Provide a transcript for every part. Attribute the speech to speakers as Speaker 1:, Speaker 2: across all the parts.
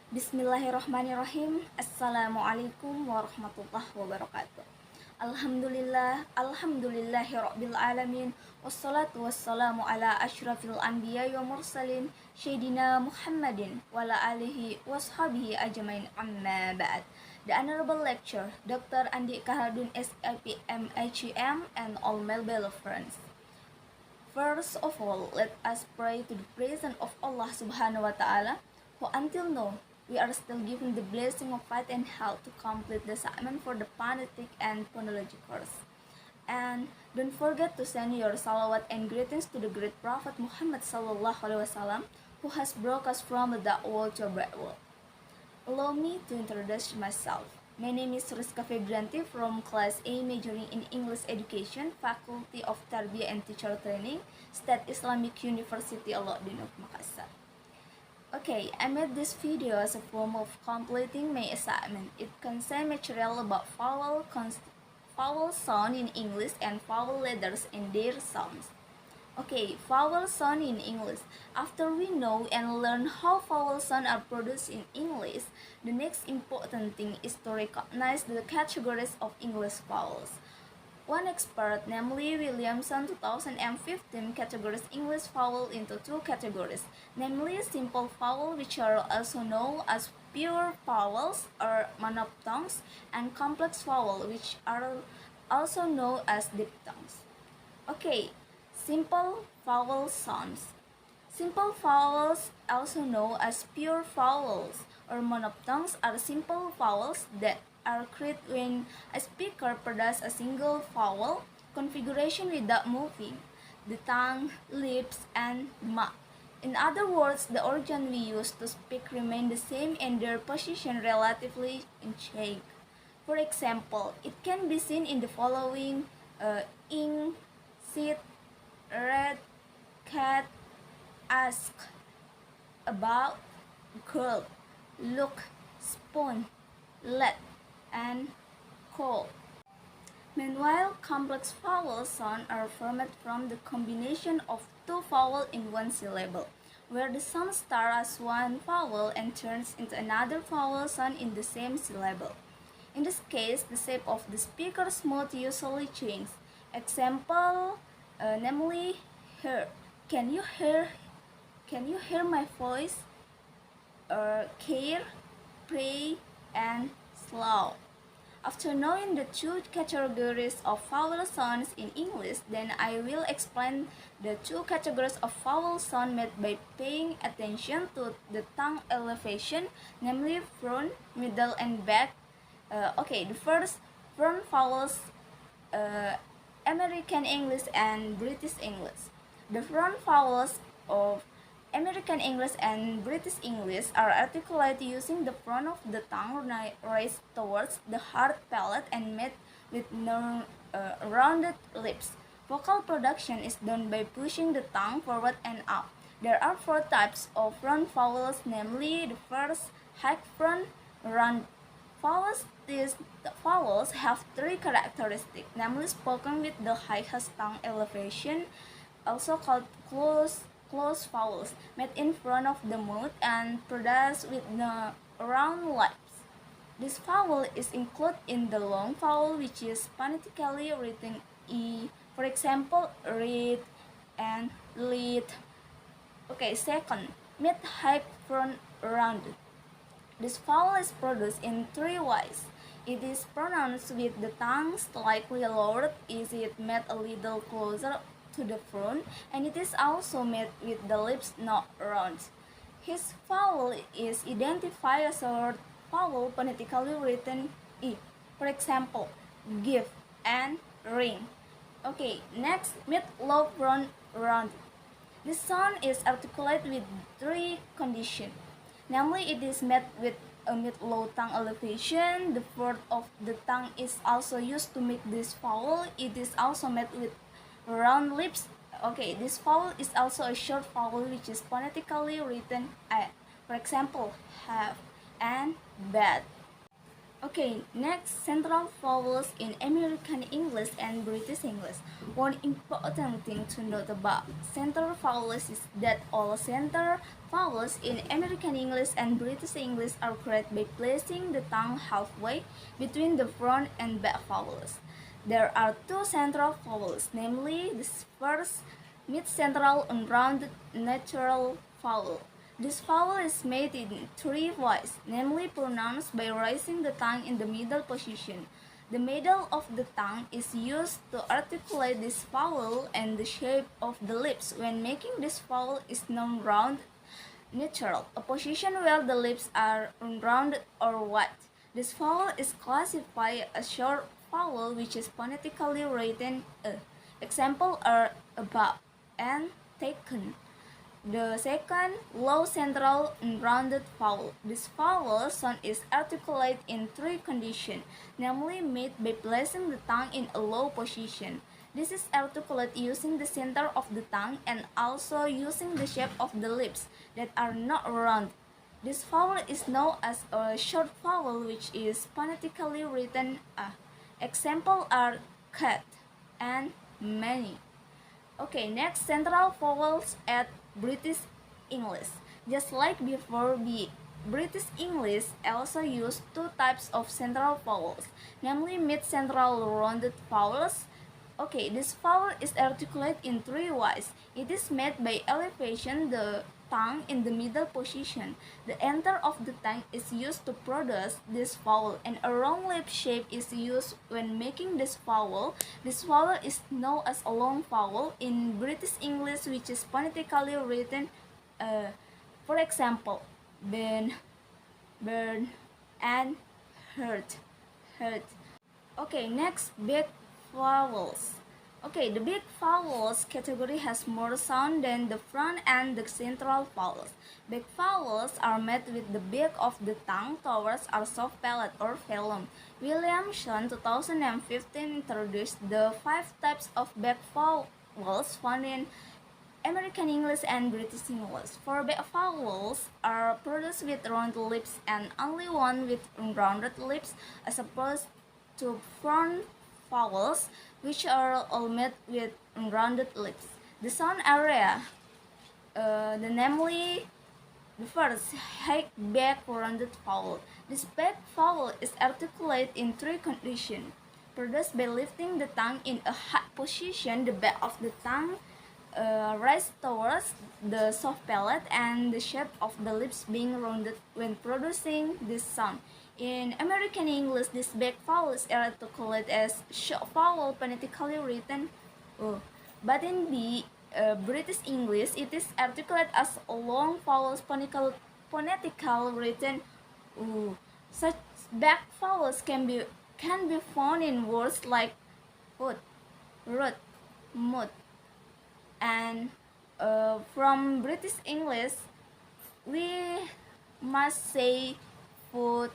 Speaker 1: Bismillahirrahmanirrahim. Assalamualaikum warahmatullahi wabarakatuh. Alhamdulillahi rabbil alamin. Wassalatu wassalamu ala asyrafil anbiya wa mursalin Sayyidina Muhammadin wa ala alihi washabihi ajmain amma ba'd. The Honorable Lecturer, Dr. Andi Kaharuddin SIPM HEM and all my fellow friends. First of all, let us pray to the presence of Allah subhanahu wa ta'ala, who until now we are still given the blessing of faith and health to complete the assignment for the Phonetics and Phonology course. And don't forget to send your salawat and greetings to the great Prophet Muhammad sallallahu alaihi wasallam, who has brought us from the world to a bright world. Allow me to introduce myself. My name is Riska Febrianti from Class A majoring in English Education, Faculty of Tarbiyah and Teacher Training, State Islamic University Al-Din of Makassar. Okay, I made this video as a form of completing my assignment. It contains material about vowel sound in English and vowel letters and their sounds. Okay, vowel sound in English. After we know and learn how vowel sounds are produced in English, the next important thing is to recognize the categories of English vowels. One expert, namely Williamson 2015, categorized English vowel into two categories, namely simple vowel, which are also known as pure vowels or monophthongs, and complex vowel, which are also known as diphthongs. Okay. Simple vowel sounds. Simple vowels, also known as pure vowels or monophthongs, are simple vowels that are created when a speaker produces a single vowel configuration without moving the tongue, lips, and mouth. In other words, the organ we use to speak remain the same and their position relatively unchanged. For example, it can be seen in the following: ink, sit, red, cat, ask, about, girl, look, spoon, let, and call. Meanwhile, complex vowel sounds are formed from the combination of two vowels in one syllable, where the sound starts as one vowel and turns into another vowel sound in the same syllable. In this case, the shape of the speaker's mouth usually changes. Example, namely hear. Can you hear my voice? Care, pray, and slow. After knowing the two categories of vowel sounds in English, then I will explain the two categories of vowel sound made by paying attention to the tongue elevation, namely front, middle, and back. Okay, the first front vowels, American English and British English. The front vowels of American English and British English are articulated using the front of the tongue raised towards the hard palate and met with rounded lips. Vocal production is done by pushing the tongue forward and up. There are four types of front vowels, namely the first, high front, round vowels. These vowels have three characteristics, namely spoken with the highest tongue elevation, also called close vowels, made in front of the mouth and produced with the round lips. This vowel is included in the long vowel, which is phonetically written E. For example, read and lead. Okay, second, mid high front rounded. This vowel is produced in three ways. It is pronounced with the tongue slightly lowered, is it made a little closer to the front, and it is also made with the lips not round. His vowel is identified as a short vowel phonetically written E. For example, give and ring. Okay, next, mid-low front round. This sound is articulated with three conditions. Namely, it is made with a mid-low tongue elevation. The fourth of the tongue is also used to make this vowel. It is also made with round lips. Okay, this vowel is also a short vowel which is phonetically written A. For example, have and bad. Okay, next, central vowels in American English and British English. One important thing to note about central vowels is that all central vowels in American English and British English are created by placing the tongue halfway between the front and back vowels. There are two central vowels, namely the first mid-central unrounded natural vowel. This vowel is made in three ways, namely pronounced by raising the tongue in the middle position. The middle of the tongue is used to articulate this vowel, and the shape of the lips when making this vowel is known round natural, a position where the lips are unrounded or wide. This vowel is classified as short vowel which is phonetically written a. Examples are above and taken. The second, low central unrounded vowel. This vowel sound is articulate in three conditions, namely made by placing the tongue in a low position. This is articulate using the center of the tongue and also using the shape of the lips that are not round. This vowel is known as a short vowel which is phonetically written a. Examples are cat and many. Okay, next, central vowels at British English. Just like before, British English also use two types of central vowels, namely mid-central rounded vowels. Okay, this vowel is articulated in three ways. It is made by elevation the tongue in the middle position. The enter of the tongue is used to produce this vowel, and a long lip shape is used when making this vowel. This vowel is known as a long vowel in British English, which is phonetically written, for example, ben, burn, and hurt, hurt. Okay, next, big vowels. Okay, the big vowels category has more sound than the front and the central vowels. Big vowels are made with the back of the tongue towards our soft palate or phlegm. Williamson 2015 introduced the 5 types of back vowels found in American English and British English. 4 back vowels are produced with rounded lips and only one with unrounded lips, as opposed to front vowels, which are all made with rounded lips. The sound area, namely the first, high back rounded vowel. This back vowel is articulated in three conditions. Produced by lifting the tongue in a high position, the back of the tongue rise towards the soft palate, and the shape of the lips being rounded when producing this sound. In American English, this back vowel is articulated as short vowel phonetically written o. But in the British English, it is articulated as a long vowel phonetically written u. Such back vowels can be found in words like foot, root, mood, and from British English, we must say foot,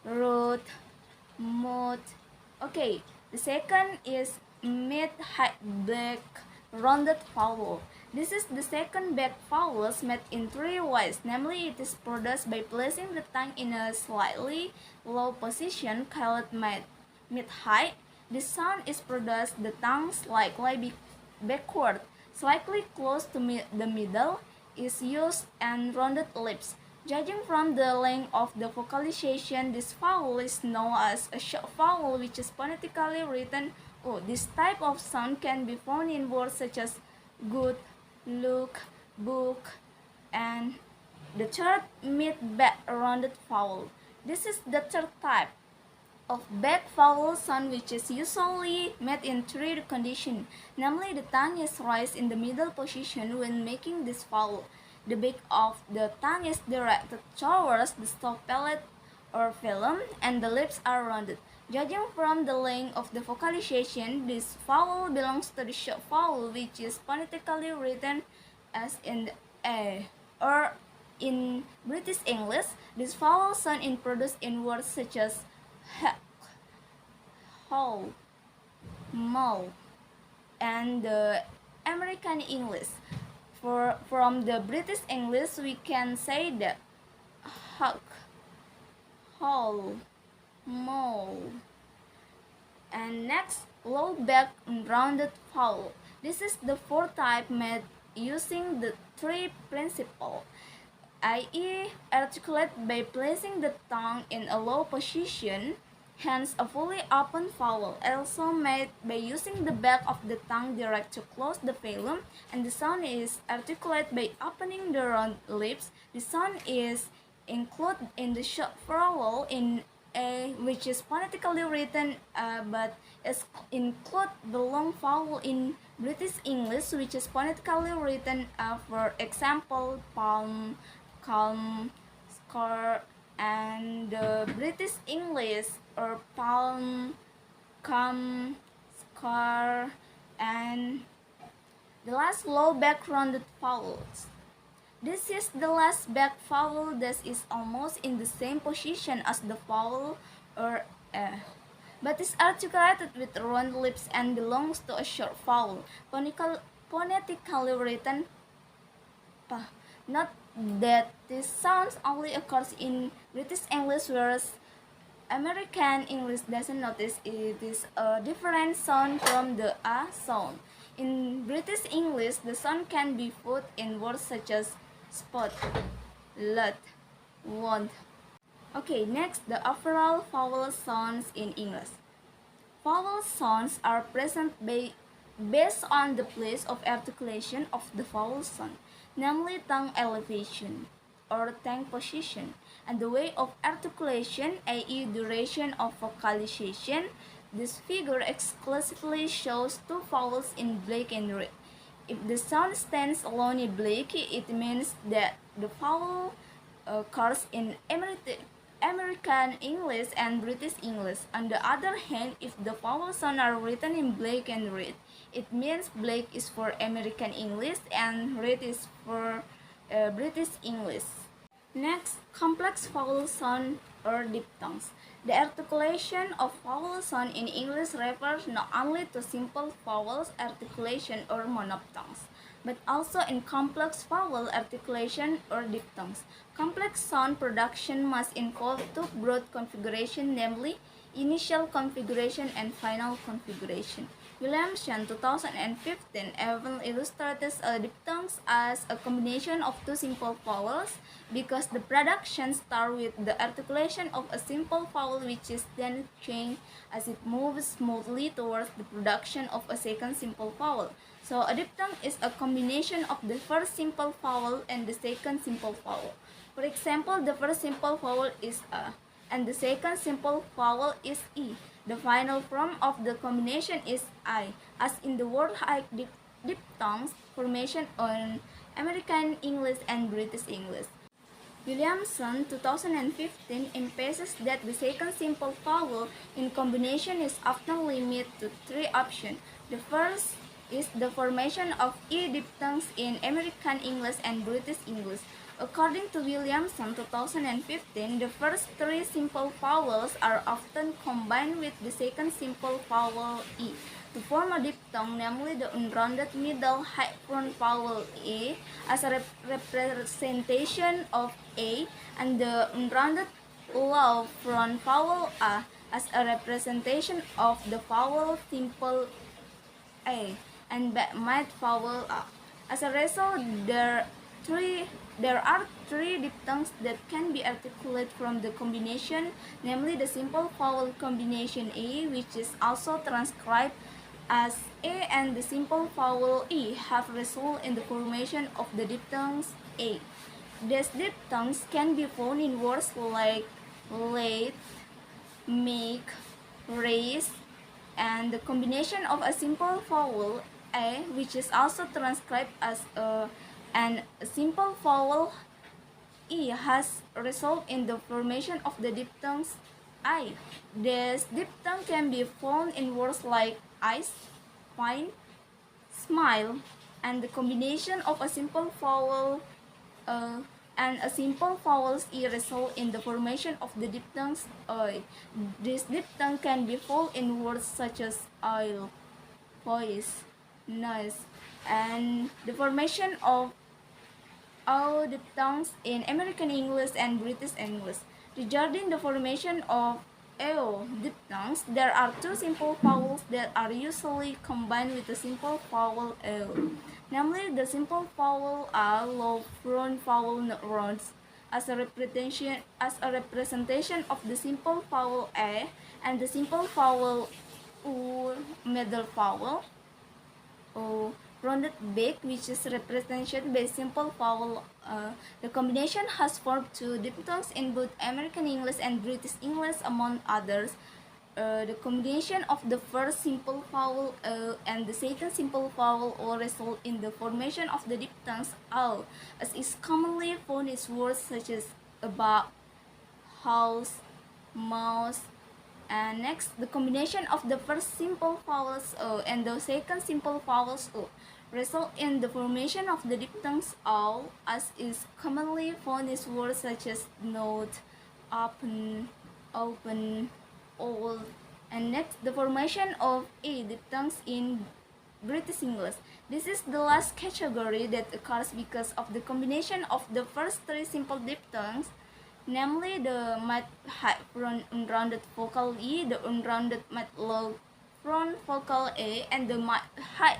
Speaker 1: root, mood. Okay, the second is mid-high back rounded vowel. This is the second back vowels made in three ways, namely it is produced by placing the tongue in a slightly low position called mid-high. This sound is produced the tongue slightly backward, slightly close to the middle, is used, and rounded lips. Judging from the length of the vocalization, this vowel is known as a short vowel which is phonetically written o. This type of sound can be found in words such as good, look, book, and the third mid-back rounded vowel. This is the third type of back vowel sound, which is usually made in three conditions, namely the tongue is raised in the middle position when making this vowel. The back of the tongue is directed towards the soft palate or phlegm, and the lips are rounded. Judging from the length of the vocalization, this vowel belongs to the short vowel, which is phonetically written as in the A. Or in British English, this vowel sound is produced in words such as heck, how, mouth, and the American English. From the British English, we can say that hug, haul, mole. And next, low back rounded vowel. This is the fourth type made using the three principle, i.e. articulate by placing the tongue in a low position, hence a fully open vowel, also made by using the back of the tongue direct to close the phlegm, and the sound is articulate by opening the round lips. The sound is included in the short vowel in A, which is phonetically written but is include the long vowel in British English, which is phonetically written, for example, palm, calm, scar, and British English or palm, calm, scar, and the last low back rounded vowels. This is the last back vowel that is almost in the same position as the vowel or but is articulated with round lips and belongs to a short vowel, phonetically written pa. Note that this sound only occurs in British English, whereas American English doesn't notice it is a different sound from the A sound. In British English, the sound can be found in words such as spot, lot, want. Okay, next, the overall vowel sounds in English. Vowel sounds are present based on the place of articulation of the vowel sound, namely tongue elevation or tongue position, and the way of articulation, i.e. duration of vocalization. This figure exclusively shows two vowels in black and red. If the sound stands alone in black, it means that the vowel occurs in American English and British English. On the other hand, if the vowel sounds are written in black and red, it means black is for American English and red is for British English. Next, complex vowel sound or diphthongs. The articulation of vowel sound in English refers not only to simple vowels articulation or monophthongs, but also in complex vowel articulation or diphthongs. Complex sound production must involve two broad configurations, namely initial configuration and final configuration. Williamson 2015 even illustrates diphthongs as a combination of two simple vowels because the production starts with the articulation of a simple vowel which is then changed as it moves smoothly towards the production of a second simple vowel. So a diphthong is a combination of the first simple vowel and the second simple vowel. For example, the first simple vowel is A and the second simple vowel is E. The final form of the combination is I, as in the word like diphthongs formation on American English and British English. Williamson 2015 emphasizes that the second simple vowel in combination is often limited to three options. The first is the formation of E diphthongs in American English and British English. According to Williamson 2015, the first three simple vowels are often combined with the second simple vowel E to form a diphthong, namely the unrounded middle high front vowel E as a representation of A, and the unrounded low front vowel A as a representation of the vowel simple A and mid vowel A. As a result, there are three diphthongs that can be articulated from the combination, namely the simple vowel combination A, which is also transcribed as A, and the simple vowel E have resulted in the formation of the diphthongs A. These diphthongs can be found in words like late, make, raise, and the combination of a simple vowel A, which is also transcribed as A, and a simple vowel E has resulted in the formation of the diphthongs I. This diphthong can be found in words like ice, fine, smile, and the combination of a simple vowel and a simple vowels E result in the formation of the diphthongs I. This diphthong can be found in words such as oil, voice, noise, and the formation of all diphthongs in American English and British English. Regarding the formation of eo diphthongs, there are two simple vowels that are usually combined with the simple vowel eo. Namely, the simple vowel a, low front vowel not rounds, as a representation of the simple vowel a, and the simple vowel u, middle vowel o, rounded back, which is represented by simple vowel. The combination has formed two diphthongs in both American English and British English, among others. The combination of the first simple vowel and the second simple vowel will result in the formation of the diphthongs ao, as is commonly found in words such as about, house, mouse. And next, the combination of the first simple vowels and the second simple vowels result in the formation of the diphthongs ao, as is commonly found in words such as note, open, old. And next, the formation of a diphthongs in British English. This is the last category that occurs because of the combination of the first three simple diphthongs, namely the mid-high front unrounded vocal e, the unrounded mid-low front vocal a, and the mid-high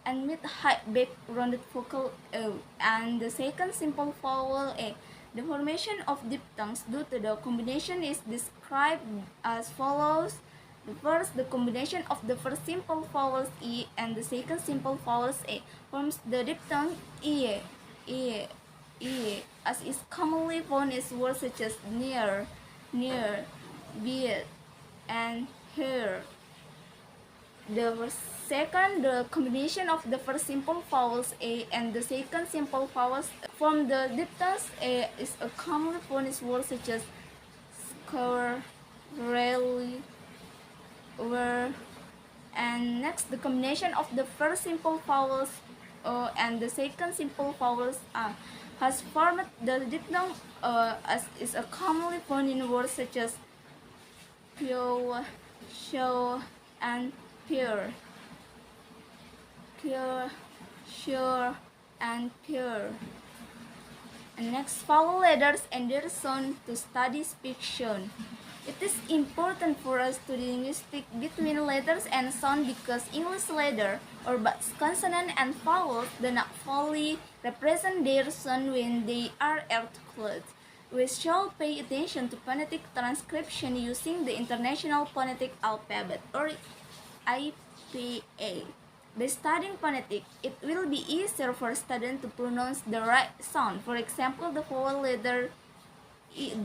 Speaker 1: and mid-high back rounded vocal o, and the second simple vowel a. The formation of diphthongs due to the combination is described as follows. The first, the combination of the first simple vowels e and the second simple vowels a forms the diphthong e, as is commonly found in words such as near, beard, and hair. The second, the combination of the first simple vowels a and the second simple vowels form the diphthongs a is a commonly found in words such as score, rarely, were. And next, the combination of the first simple vowels and the second simple vowels has formed the diphthong as is a commonly found in words such as pure, show, and pure. Pure, sure, and pure. And next, vowel letters and their sound to study fiction. It is important for us to distinguish between letters and sound because English letter or both consonant and vowels do not fully represent their sound when they are articulate. We shall pay attention to phonetic transcription using the International Phonetic Alphabet or IPA. By studying phonetics, it will be easier for students to pronounce the right sound. For example, the vowel letter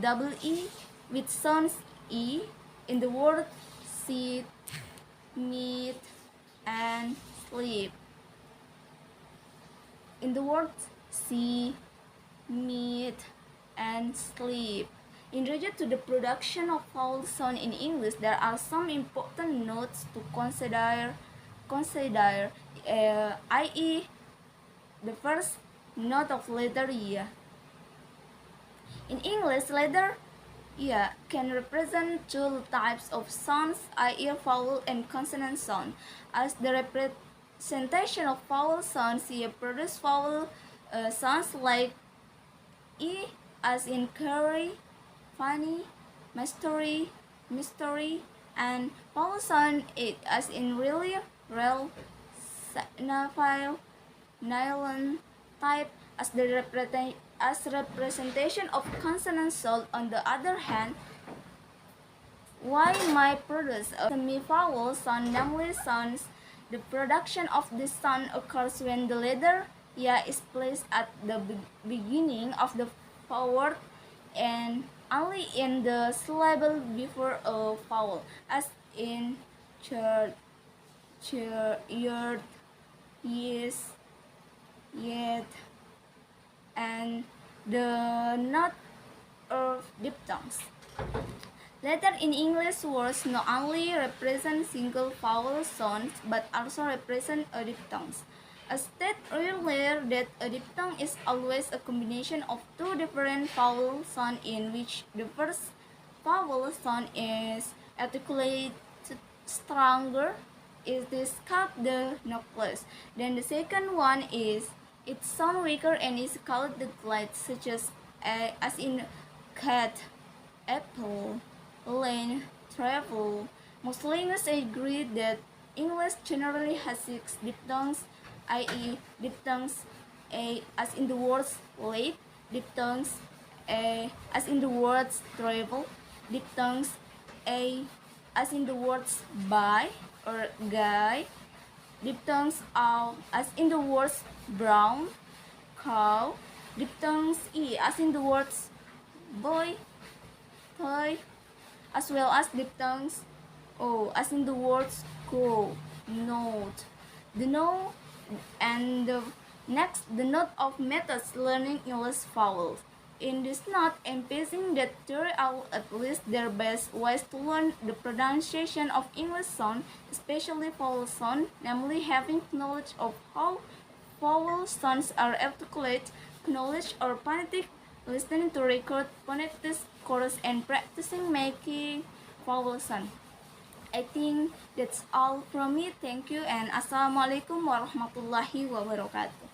Speaker 1: double E, which sounds E in the word sit, meet, and sleep. In the words see, meet, and sleep. In regard to the production of vowel sound in English, there are some important notes to consider, i.e. the first note of letter Y. In English, letter Y can represent two types of sounds, i.e. vowel and consonant sound. As the representation of vowel sounds, Y produce vowel sounds like E, as in curry, funny, mystery, and vowel sound it, as in really, rel, naphile, nylon, type. As the representation of consonant sound, on the other hand, Y might produce a semi-vowel sound, namely sounds. The production of this sound occurs when the letter Y is placed at the beginning of the word and only in the syllable before a vowel, as in church, yard, yes, yet, and the not of diphthongs. Letter in English words not only represent single vowel sounds but also represent a diphthongs. I stated earlier that a diphthong is always a combination of two different vowel sounds in which the first vowel sound is articulated stronger, is called the nucleus. Then the second one is it sounds weaker and is called the glide, such as in cat, apple, lane, travel. Most linguists agree that English generally has 6 diphthongs, i.e., diphthongs a as in the words late, diphthongs a as in the words travel, diphthongs a as in the words by or guy, diphthongs ow as in the words brown, cow, diphthongs e as in the words boy, toy, as well as diphthongs o as in the words go, note. The note and the next, the note of methods learning English vowels. In this note, emphasizing that there are at least their best ways to learn the pronunciation of English sound, especially vowel sound, namely having knowledge of how vowel sounds are articulated, knowledge or phonetic, listening to record phonetics course, and practicing making vowel sound. I think that's all from me. Thank you and Assalamualaikum warahmatullahi wabarakatuh.